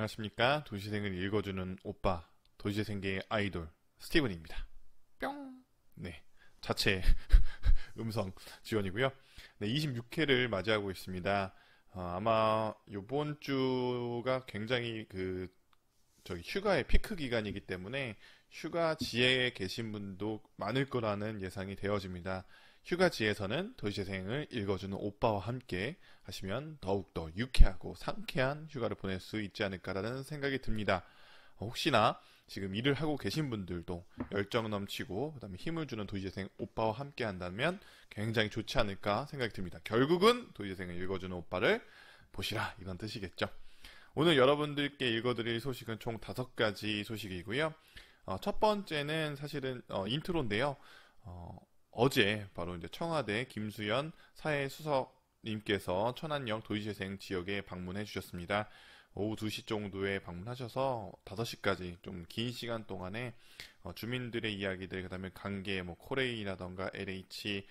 안녕하십니까. 도시생을 읽어주는 오빠, 도시생계의 아이돌 스티븐입니다. 뿅. 네, 자체 음성 지원이고요. 네, 26회를 맞이하고 있습니다. 아마 이번 주가 굉장히 휴가의 피크 기간이기 때문에 휴가지에 계신 분도 많을 거라는 예상이 되어집니다. 휴가지에서는 도시재생을 읽어주는 오빠와 함께 하시면 더욱더 유쾌하고 상쾌한 휴가를 보낼 수 있지 않을까라는 생각이 듭니다. 혹시나 지금 일을 하고 계신 분들도 열정 넘치고 그다음에 힘을 주는 도시재생 오빠와 함께 한다면 굉장히 좋지 않을까 생각이 듭니다. 결국은 도시재생을 읽어주는 오빠를 보시라, 이런 뜻이겠죠. 오늘 여러분들께 읽어드릴 소식은 총 5가지 소식이고요. 첫 번째는 사실은 인트로인데요. 어제 바로 이제 청와대 김수현 사회수석님께서 천안역 도시재생 지역에 방문해 주셨습니다. 오후 2시 정도에 방문하셔서 5시까지 좀 긴 시간 동안에 주민들의 이야기들, 그다음에 관계, 코레이라던가 LH,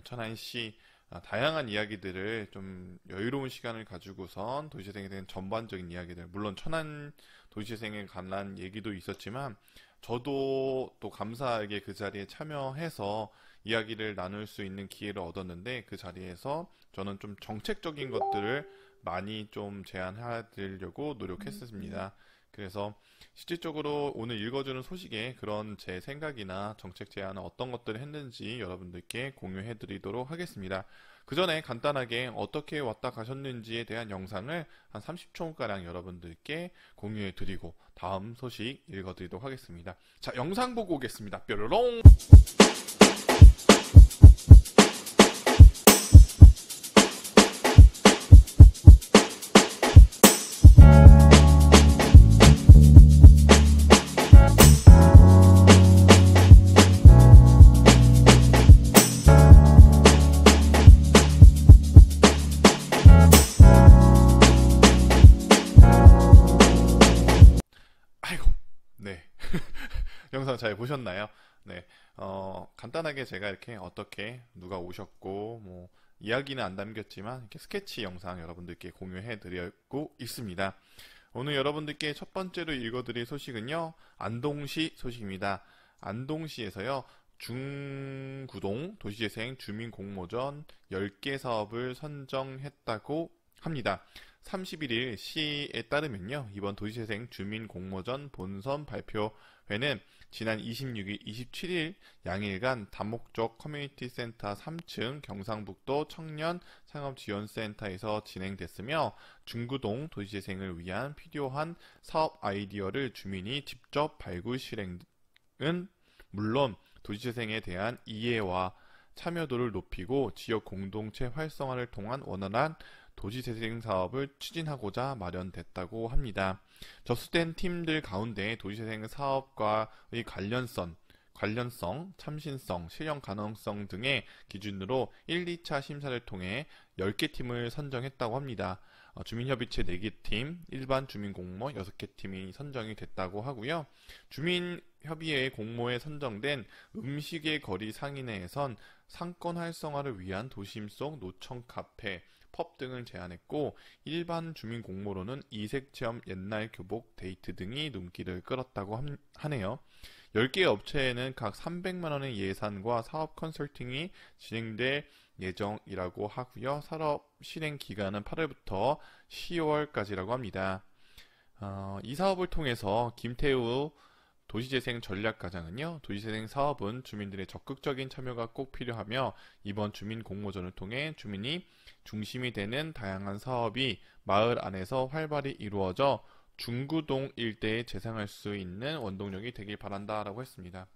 천안시 다양한 이야기들을 좀 여유로운 시간을 가지고선 도시재생에 대한 전반적인 이야기들, 물론 천안 도시재생에 관한 얘기도 있었지만 저도 또 감사하게 그 자리에 참여해서 이야기를 나눌 수 있는 기회를 얻었는데, 그 자리에서 저는 좀 정책적인 것들을 많이 좀 제안해드리려고 노력했습니다. 그래서 실질적으로 오늘 읽어주는 소식에 그런 제 생각이나 정책 제안은 어떤 것들을 했는지 여러분들께 공유해드리도록 하겠습니다. 그 전에 간단하게 어떻게 왔다 가셨는지에 대한 영상을 한 30초가량 여러분들께 공유해드리고 다음 소식 읽어드리도록 하겠습니다. 자, 영상 보고 오겠습니다. 뾰로롱! 영상 잘 보셨나요? 네, 간단하게 제가 이렇게 어떻게 누가 오셨고 이야기는 안 담겼지만 이렇게 스케치 영상 여러분들께 공유해 드리고 있습니다. 오늘 여러분들께 첫 번째로 읽어드릴 소식은요, 안동시 소식입니다. 안동시에서요, 중구동 도시재생 주민공모전 10개 사업을 선정했다고 합니다. 31일 시에 따르면요, 이번 도시재생 주민공모전 본선 발표회는 지난 26일, 27일 양일간 다목적 커뮤니티 센터 3층 경상북도 청년 상업지원센터에서 진행됐으며, 중구동 도시재생을 위한 필요한 사업 아이디어를 주민이 직접 발굴 실행은 물론 도시재생에 대한 이해와 참여도를 높이고 지역 공동체 활성화를 통한 원활한 도시재생 사업을 추진하고자 마련됐다고 합니다. 접수된 팀들 가운데 도시재생 사업과의 관련성, 참신성, 실현 가능성 등의 기준으로 1, 2차 심사를 통해 10개 팀을 선정했다고 합니다. 주민협의체 4개 팀, 일반 주민공모 6개 팀이 선정이 됐다고 하고요. 주민협의회 공모에 선정된 음식의 거리 상인회에선 상권 활성화를 위한 도심 속 노천 카페, 펍 등을 제안했고, 일반 주민 공모로는 이색체험, 옛날 교복, 데이트 등이 눈길을 끌었다고 하네요. 10개의 업체에는 각 300만원의 예산과 사업 컨설팅이 진행될 예정이라고 하고요. 사업 실행 기간은 8월부터 10월까지라고 합니다. 이 사업을 통해서 김태우 도시재생 전략과장은요, 도시재생 사업은 주민들의 적극적인 참여가 꼭 필요하며 이번 주민 공모전을 통해 주민이 중심이 되는 다양한 사업이 마을 안에서 활발히 이루어져 중구동 일대에 재생할 수 있는 원동력이 되길 바란다라고 했습니다.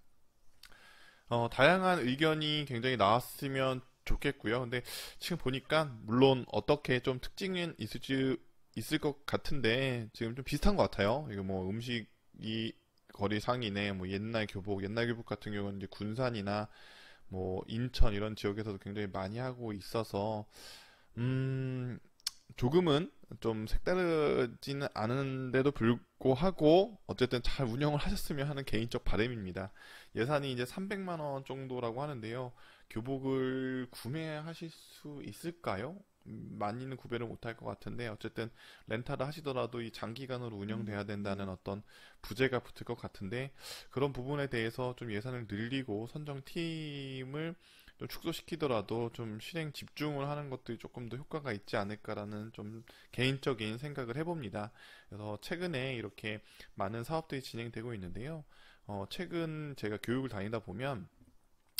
다양한 의견이 굉장히 나왔으면 좋겠고요. 근데 지금 보니까 물론 어떻게 좀 특징은 있을 것 같은데 지금 좀 비슷한 것 같아요. 이거 음식이 거리 상인에 옛날 교복 같은 경우는 이제 군산이나 인천 이런 지역에서도 굉장히 많이 하고 있어서 조금은 좀 색다르지는 않은데도 불구하고 어쨌든 잘 운영을 하셨으면 하는 개인적 바람입니다. 예산이 이제 300만 원 정도라고 하는데요. 교복을 구매하실 수 있을까요? 많이는 구별을 못할 것 같은데 어쨌든 렌탈을 하시더라도 이 장기간으로 운영돼야 된다는 어떤 부재가 붙을 것 같은데 그런 부분에 대해서 좀 예산을 늘리고 선정팀을 좀 축소시키더라도 좀 실행 집중을 하는 것들이 조금 더 효과가 있지 않을까라는 좀 개인적인 생각을 해봅니다. 그래서 최근에 이렇게 많은 사업들이 진행되고 있는데요. 최근 제가 교육을 다니다 보면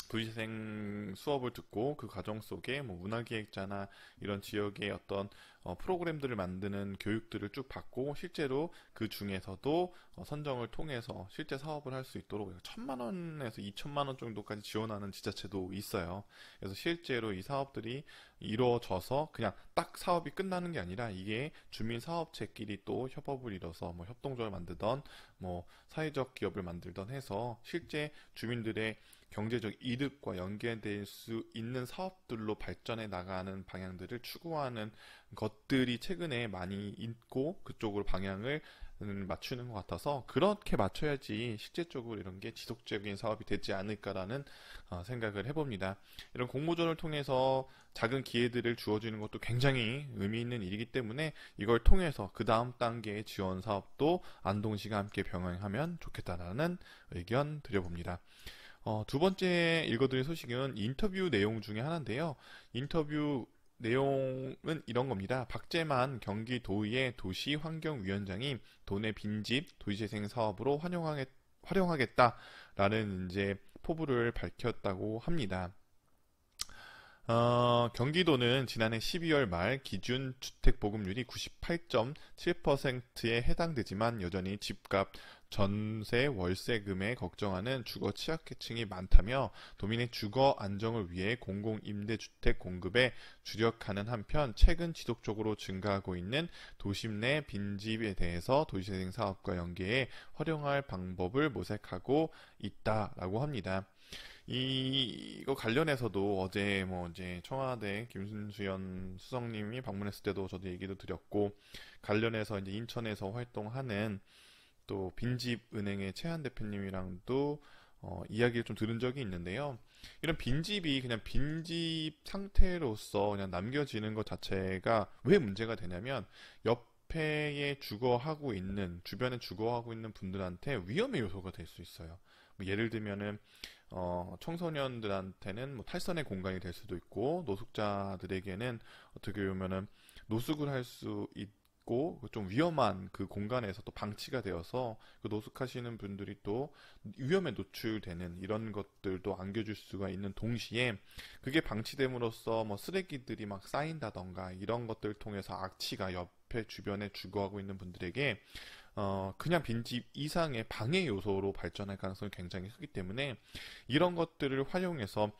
도시재생 수업을 듣고 그 과정 속에 뭐 문화기획자나 이런 지역의 어떤 프로그램들을 만드는 교육들을 쭉 받고 실제로 그 중에서도 선정을 통해서 실제 사업을 할 수 있도록 1,000만 원에서 2천만 원 정도까지 지원하는 지자체도 있어요. 그래서 실제로 이 사업들이 이루어져서 그냥 딱 사업이 끝나는 게 아니라 이게 주민 사업체끼리 또 협업을 이뤄서 뭐 협동조합을 만들던 뭐 사회적 기업을 만들던 해서 실제 주민들의 경제적 이득과 연계될 수 있는 사업들로 발전해 나가는 방향들을 추구하는 것들이 최근에 많이 있고 그쪽으로 방향을 맞추는 것 같아서 그렇게 맞춰야지 실제적으로 이런 게 지속적인 사업이 되지 않을까라는 생각을 해봅니다. 이런 공모전을 통해서 작은 기회들을 주어주는 것도 굉장히 의미 있는 일이기 때문에 이걸 통해서 그 다음 단계의 지원 사업도 안동시가 함께 병행하면 좋겠다라는 의견 드려봅니다. 두 번째 읽어드릴 소식은 인터뷰 내용 중에 하나인데요. 인터뷰 내용은 이런 겁니다. 박재만 경기도의회 도시환경위원장이 도내 빈집 도시재생 사업으로 활용하겠다라는 이제 포부를 밝혔다고 합니다. 경기도는 지난해 12월 말 기준 주택 보급률이 98.7%에 해당되지만 여전히 집값, 전세, 월세금에 걱정하는 주거 취약계층이 많다며 도민의 주거 안정을 위해 공공임대주택 공급에 주력하는 한편 최근 지속적으로 증가하고 있는 도심 내 빈집에 대해서 도시재생 사업과 연계해 활용할 방법을 모색하고 있다라고 합니다. 이거 관련해서도 어제 이제 청와대 김순수연 수석님이 방문했을 때도 저도 얘기도 드렸고 관련해서 이제 인천에서 활동하는 또 빈집은행의 최한 대표님이랑도 이야기를 좀 들은 적이 있는데요. 이런 빈집이 그냥 빈집 상태로서 그냥 남겨지는 것 자체가 왜 문제가 되냐면 옆에 주거하고 있는 주변에 주거하고 있는 분들한테 위험의 요소가 될 수 있어요. 예를 들면은 청소년들한테는 뭐 탈선의 공간이 될 수도 있고 노숙자들에게는 어떻게 보면은 노숙을 할 수 있고 좀 위험한 그 공간에서 또 방치가 되어서 그 노숙하시는 분들이 또 위험에 노출되는 이런 것들도 안겨줄 수가 있는 동시에 그게 방치됨으로써 뭐 쓰레기들이 막 쌓인다던가 이런 것들을 통해서 악취가 옆에 주변에 주거하고 있는 분들에게 그냥 빈집 이상의 방해 요소로 발전할 가능성이 굉장히 크기 때문에 이런 것들을 활용해서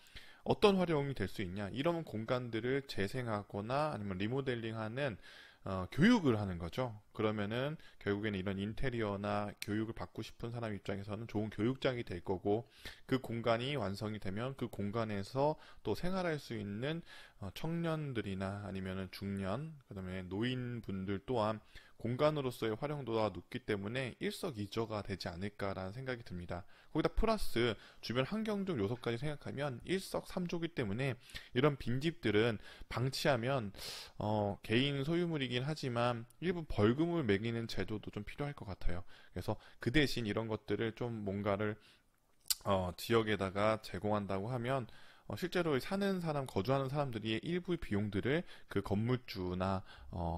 어떤 활용이 될 수 있냐 이런 공간들을 재생하거나 아니면 리모델링하는 교육을 하는 거죠. 그러면은 결국에는 이런 인테리어나 교육을 받고 싶은 사람 입장에서는 좋은 교육장이 될 거고 그 공간이 완성이 되면 그 공간에서 또 생활할 수 있는 청년들이나 아니면은 중년 그다음에 노인분들 또한 공간으로서의 활용도가 높기 때문에 일석이조가 되지 않을까라는 생각이 듭니다. 거기다 플러스 주변 환경적 요소까지 생각하면 일석삼조이기 때문에 이런 빈집들은 방치하면 개인 소유물이긴 하지만 일부 벌금을 매기는 제도도 좀 필요할 것 같아요. 그래서 그 대신 이런 것들을 좀 뭔가를 지역에다가 제공한다고 하면 실제로 사는 사람, 거주하는 사람들이 일부 비용들을 그 건물주나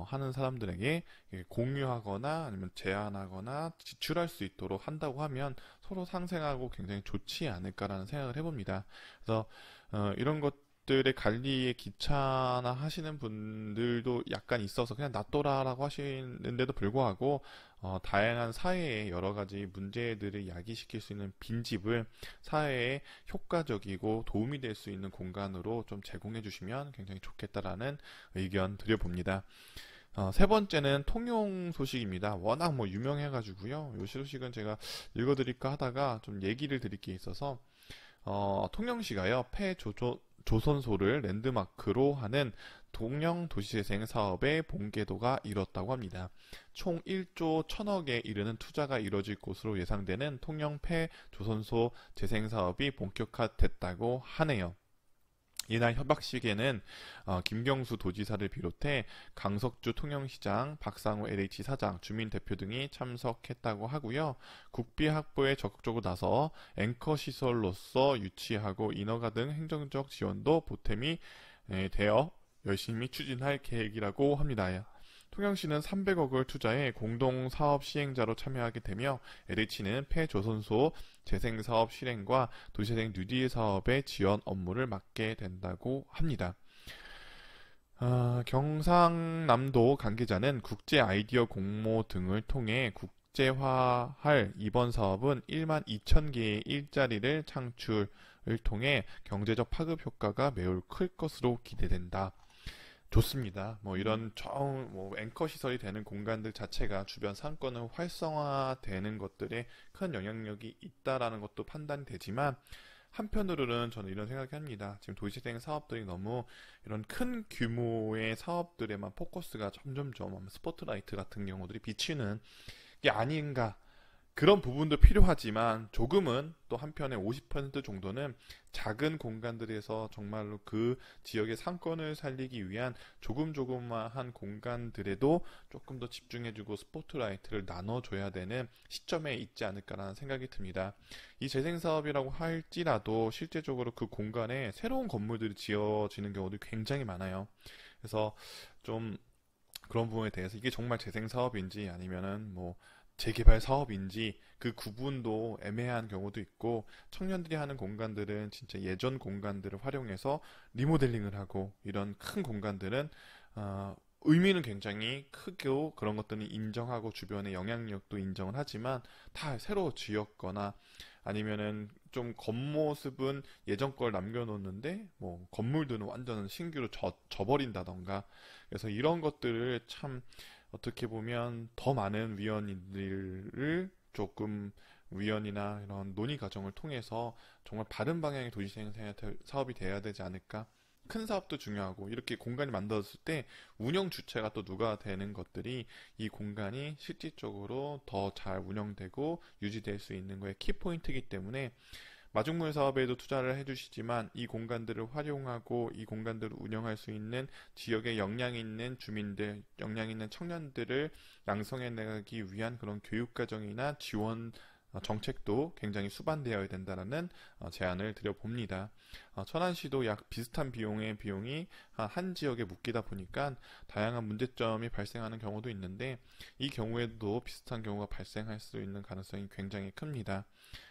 하는 사람들에게 공유하거나 아니면 제한하거나 지출할 수 있도록 한다고 하면 서로 상생하고 굉장히 좋지 않을까라는 생각을 해봅니다. 그래서 이런 것들의 관리에 귀찮아 하시는 분들도 약간 있어서 그냥 놔둬라라고 하시는데도 불구하고 다양한 사회의 여러 가지 문제들을 야기시킬 수 있는 빈집을 사회에 효과적이고 도움이 될 수 있는 공간으로 좀 제공해 주시면 굉장히 좋겠다라는 의견 드려봅니다. 세 번째는 통용 소식입니다. 워낙 유명해가지고요. 이 소식은 제가 읽어드릴까 하다가 좀 얘기를 드릴 게 있어서 통영시가요 폐조선소를 랜드마크로 하는 통영 도시재생 사업의 본궤도가 이뤘다고 합니다. 총 1조 1,000억에 이르는 투자가 이뤄질 것으로 예상되는 통영 폐조선소 재생 사업이 본격화됐다고 하네요. 이날 협약식에는 김경수 도지사를 비롯해 강석주 통영시장, 박상우 LH 사장, 주민 대표 등이 참석했다고 하고요. 국비 확보에 적극적으로 나서 앵커 시설로서 유치하고 인허가 등 행정적 지원도 보탬이 되어 열심히 추진할 계획이라고 합니다. 통영시는 300억을 투자해 공동사업 시행자로 참여하게 되며 LH는 폐조선소 재생사업 실행과 도시재생 뉴딜 사업의 지원 업무를 맡게 된다고 합니다. 경상남도 관계자는 국제 아이디어 공모 등을 통해 국제화할 이번 사업은 1만 2천 개의 일자리를 창출을 통해 경제적 파급 효과가 매우 클 것으로 기대된다. 좋습니다. 이런 앵커 시설이 되는 공간들 자체가 주변 상권을 활성화되는 것들에 큰 영향력이 있다라는 것도 판단이 되지만, 한편으로는 저는 이런 생각이 합니다. 지금 도시재생 사업들이 너무 이런 큰 규모의 사업들에만 포커스가 점점점 스포트라이트 같은 경우들이 비치는 게 아닌가. 그런 부분도 필요하지만 조금은 또 한편에 50% 정도는 작은 공간들에서 정말로 그 지역의 상권을 살리기 위한 조금조금한 공간들에도 조금 더 집중해주고 스포트라이트를 나눠줘야 되는 시점에 있지 않을까라는 생각이 듭니다. 이 재생사업이라고 할지라도 실제적으로 그 공간에 새로운 건물들이 지어지는 경우도 굉장히 많아요. 그래서 좀 그런 부분에 대해서 이게 정말 재생사업인지 아니면은 재개발 사업인지 그 구분도 애매한 경우도 있고, 청년들이 하는 공간들은 진짜 예전 공간들을 활용해서 리모델링을 하고, 이런 큰 공간들은 의미는 굉장히 크고 그런 것들은 인정하고 주변의 영향력도 인정을 하지만 다 새로 지었거나 아니면은 좀 겉모습은 예전 걸 남겨놓는데 건물들은 완전 신규로 져버린다던가. 그래서 이런 것들을 참 어떻게 보면 더 많은 위원들을 조금 위원이나 이런 논의 과정을 통해서 정말 바른 방향의 도시재생 사업이 돼야 되지 않을까. 큰 사업도 중요하고 이렇게 공간이 만들어졌을 때 운영 주체가 또 누가 되는 것들이 이 공간이 실질적으로 더 잘 운영되고 유지될 수 있는 거에 키포인트이기 때문에 마중물 사업에도 투자를 해주시지만 이 공간들을 활용하고 이 공간들을 운영할 수 있는 지역에 역량 있는 주민들, 역량 있는 청년들을 양성해내기 위한 그런 교육과정이나 지원 정책도 굉장히 수반되어야 된다는 제안을 드려봅니다. 천안시도 약 비슷한 비용이 한 지역에 묶이다 보니까 다양한 문제점이 발생하는 경우도 있는데, 이 경우에도 비슷한 경우가 발생할 수 있는 가능성이 굉장히 큽니다.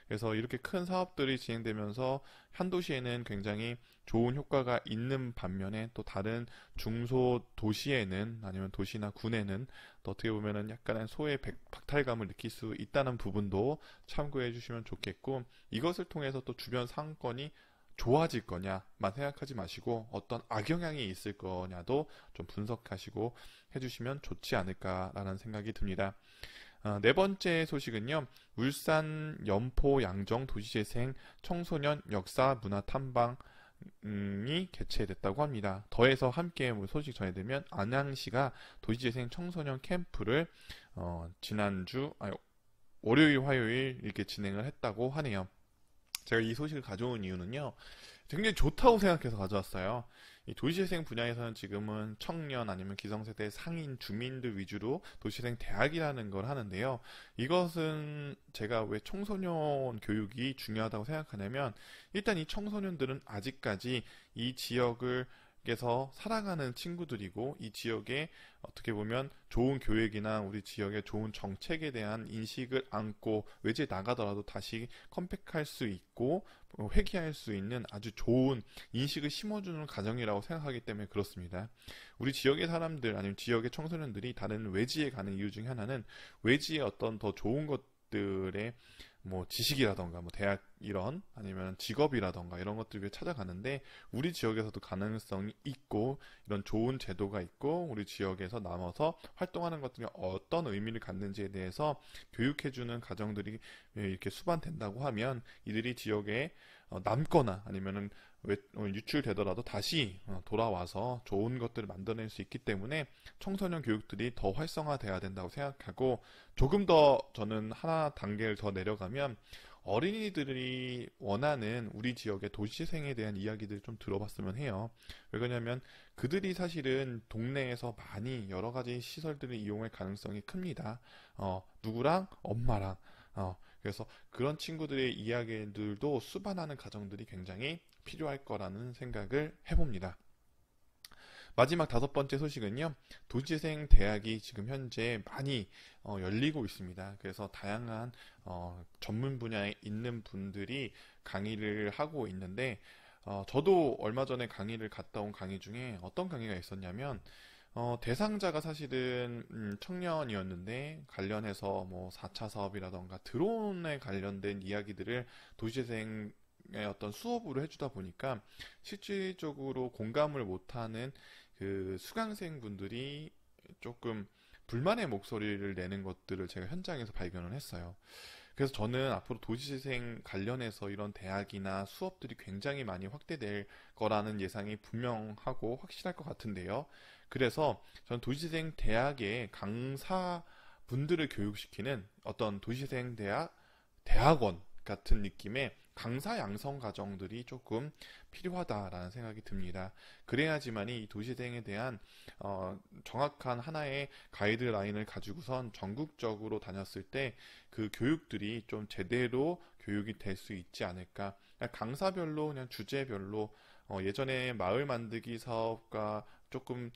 그래서 이렇게 큰 사업들이 진행되면서 한 도시에는 굉장히 좋은 효과가 있는 반면에 또 다른 중소도시에는 아니면 도시나 군에는 또 어떻게 보면은 약간의 소외 박탈감을 느낄 수 있다는 부분도 참고해 주시면 좋겠고, 이것을 통해서 또 주변 상권이 좋아질 거냐만 생각하지 마시고 어떤 악영향이 있을 거냐도 좀 분석하시고 해주시면 좋지 않을까라는 생각이 듭니다. 네 번째 소식은요, 울산 연포 양정 도시재생 청소년 역사 문화 탐방이 개최됐다고 합니다. 더해서 함께 소식 전해드리면 안양시가 도시재생 청소년 캠프를 월요일 화요일 이렇게 진행을 했다고 하네요. 제가 이 소식을 가져온 이유는요, 굉장히 좋다고 생각해서 가져왔어요. 이 도시재생 분야에서는 지금은 청년 아니면 기성세대 상인 주민들 위주로 도시재생 대학이라는 걸 하는데요. 이것은 제가 왜 청소년 교육이 중요하다고 생각하냐면, 일단 이 청소년들은 아직까지 이 지역에서 살아가는 친구들이고, 이 지역에 어떻게 보면 좋은 교육이나 우리 지역의 좋은 정책에 대한 인식을 안고 외지에 나가더라도 다시 컴백할 수 있고 회귀할 수 있는 아주 좋은 인식을 심어주는 가정이라고 생각하기 때문에 그렇습니다. 우리 지역의 사람들 아니면 지역의 청소년들이 다른 외지에 가는 이유 중에 하나는 외지의 어떤 더 좋은 것들의 지식이라던가 대학 이런 아니면 직업이라던가 이런 것들 위해 찾아가는데, 우리 지역에서도 가능성이 있고 이런 좋은 제도가 있고 우리 지역에서 남아서 활동하는 것들이 어떤 의미를 갖는지에 대해서 교육해주는 가정들이 이렇게 수반된다고 하면 이들이 지역에 남거나 아니면은 유출되더라도 다시 돌아와서 좋은 것들을 만들어낼 수 있기 때문에 청소년 교육들이 더 활성화돼야 된다고 생각하고, 조금 더 저는 하나 단계를 더 내려가면 어린이들이 원하는 우리 지역의 도시생에 대한 이야기들을 좀 들어봤으면 해요. 왜 그러냐면 그들이 사실은 동네에서 많이 여러 가지 시설들을 이용할 가능성이 큽니다. 누구랑? 엄마랑. 그래서 그런 친구들의 이야기들도 수반하는 가정들이 굉장히 필요할 거라는 생각을 해봅니다. 마지막 다섯 번째 소식은요. 도시재생 대학이 지금 현재 많이 열리고 있습니다. 그래서 다양한 전문 분야에 있는 분들이 강의를 하고 있는데 저도 얼마 전에 강의를 갔다 온 강의 중에 어떤 강의가 있었냐면 대상자가 사실은 청년이었는데 관련해서 뭐 4차 사업이라던가 드론에 관련된 이야기들을 도시재생 어떤 수업으로 해주다 보니까 실질적으로 공감을 못하는 그 수강생 분들이 조금 불만의 목소리를 내는 것들을 제가 현장에서 발견을 했어요. 그래서 저는 앞으로 도시재생 관련해서 이런 대학이나 수업들이 굉장히 많이 확대될 거라는 예상이 분명하고 확실할 것 같은데요. 그래서 저는 도시재생 대학의 강사 분들을 교육시키는 어떤 도시재생 대학원 같은 느낌의 강사 양성 과정들이 조금 필요하다라는 생각이 듭니다. 그래야지만이 이 도시재생에 대한 정확한 하나의 가이드라인을 가지고선 전국적으로 다녔을 때 그 교육들이 좀 제대로 교육이 될 수 있지 않을까. 그냥 강사별로 그냥 주제별로 예전에 마을 만들기 사업과 조금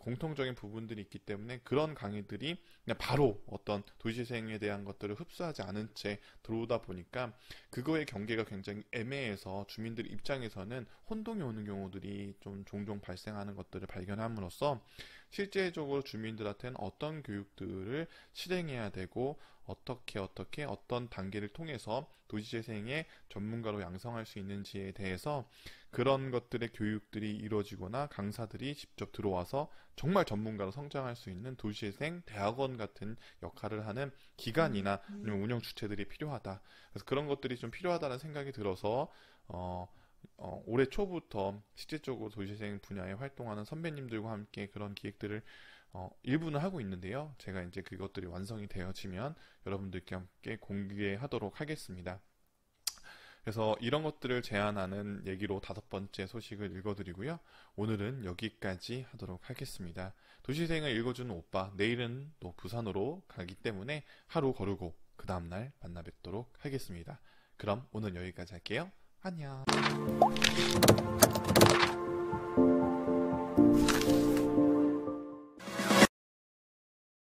공통적인 부분들이 있기 때문에 그런 강의들이 그냥 바로 어떤 도시재생에 대한 것들을 흡수하지 않은 채 들어오다 보니까 그거의 경계가 굉장히 애매해서 주민들 입장에서는 혼동이 오는 경우들이 좀 종종 발생하는 것들을 발견함으로써 실제적으로 주민들한테는 어떤 교육들을 실행해야 되고 어떻게 어떤 단계를 통해서 도시재생의 전문가로 양성할 수 있는지에 대해서 그런 것들의 교육들이 이루어지거나 강사들이 직접 들어와서 정말 전문가로 성장할 수 있는 도시재생 대학원 같은 역할을 하는 기관이나 아니면 운영 주체들이 필요하다. 그래서 그런 것들이 좀 필요하다는 생각이 들어서 올해 초부터 실질적으로 도시재생 분야에 활동하는 선배님들과 함께 그런 기획들을 일부는 하고 있는데요. 제가 이제 그것들이 완성이 되어지면 여러분들께 함께 공개하도록 하겠습니다. 그래서 이런 것들을 제안하는 얘기로 다섯 번째 소식을 읽어드리고요. 오늘은 여기까지 하도록 하겠습니다. 도시생을 읽어주는 오빠, 내일은 또 부산으로 가기 때문에 하루 거르고 그 다음날 만나 뵙도록 하겠습니다. 그럼 오늘 여기까지 할게요. 안녕.